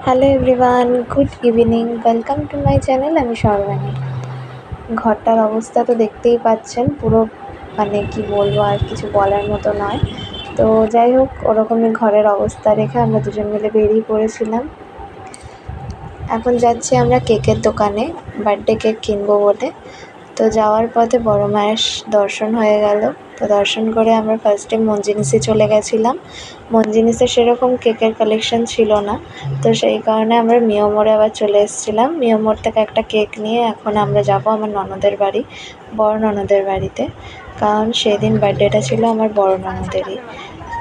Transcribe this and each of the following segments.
Hello everyone, good evening. Welcome to my channel. আমি সর্বাণী। ঘরটার অবস্থা তো দেখতেই পাচ্ছেন, পুরো মানে কি বলবো, আর কিছু বলার মতো নয়। তো যাই হোক, ওরকমই ঘরের অবস্থা রেখে আমরা দুজন মিলে বেরিয়ে পড়েছিলাম। এখন যাচ্ছি আমরা কেকের দোকানে, বার্থডে কেক কিনবো বলে। তো যাওয়ার পথে বড় মায়ের দর্শন হয়ে গেল। তো দর্শন করে আমরা ফার্স্টে মনজিনিসে চলে গেছিলাম। মনজিনিসে সেরকম কেকের কালেকশন ছিল না, তো সেই কারণে আমরা মিয়োমোড়ে আবার চলে এসেছিলাম। মিয়োমোড় থেকে একটা কেক নিয়ে এখন আমরা যাব আমার ননদের বাড়ি, বড় ননদের বাড়িতে, কারণ সেদিন বার্থডেটা ছিল আমার বড় ননদেরই।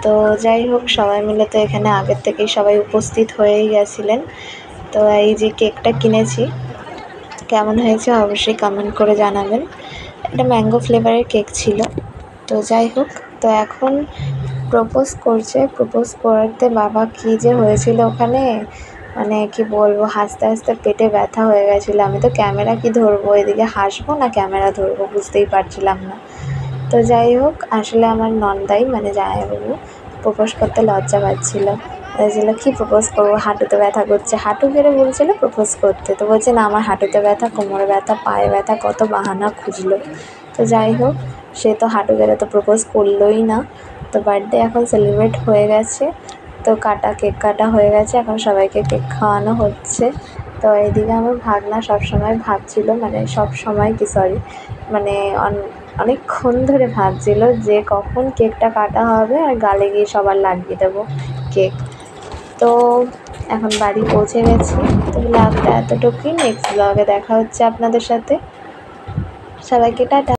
তো যাই হোক, সবাই মিলে তো এখানে আগের থেকেই সবাই উপস্থিত হয়েই গেছিলেন। তো এই যে কেকটা কিনেছি, কেমন হয়েছে অবশ্যই কমেন্ট করে জানাবেন। এটা ম্যাঙ্গো ফ্লেভারের কেক ছিল। তো যাই হোক, তো এখন প্রপোজ করছে। প্রপোজ করতে বাবা কী যে হয়েছিল ওখানে, মানে কি বলবো, হাসতে হাসতে পেটে ব্যথা হয়ে গেছিলো। আমি তো ক্যামেরা কি ধরবো, এদিকে হাসবো না ক্যামেরা ধরবো বুঝতেই পারছিলাম না। তো যাই হোক, আসলে আমার নন্দাই মানে জামাইবাবু প্রপোজ করতে লজ্জা পাচ্ছিল। বলছিল কী প্রপোজ করবো, হাঁটুতে ব্যথা করছে, হাঁটু গেড়ে বলছিল প্রপোজ করতে। তো বলছে না, আমার হাঁটুতে ব্যথা, কোমরে ব্যথা, পায়ে ব্যথা, কত বাহানা খুঁজলো। তো যাই হোক, সে তো হাঁটু গেড়ে তো প্রপোজ করলোই না। তো বার্থডে এখন সেলিব্রেট হয়ে গেছে, তো কেক কাটা হয়ে গেছে, এখন সবাইকে কেক খাওয়ানো হচ্ছে। তো এইদিকে আমার ভাগনা সবসময় ভাবছিল, মানে অনেকক্ষণ ধরে ভাবছিল যে কখন কেকটা কাটা হবে আর গালে গিয়ে সবার লাগিয়ে দেবো কেক। তো এখন বাড়ি পৌঁছে গেছি। তো ব্লগটা এতটুকুই, নেক্সট ব্লগে দেখা হচ্ছে আপনাদের সাথে। সবাইকে টাটা।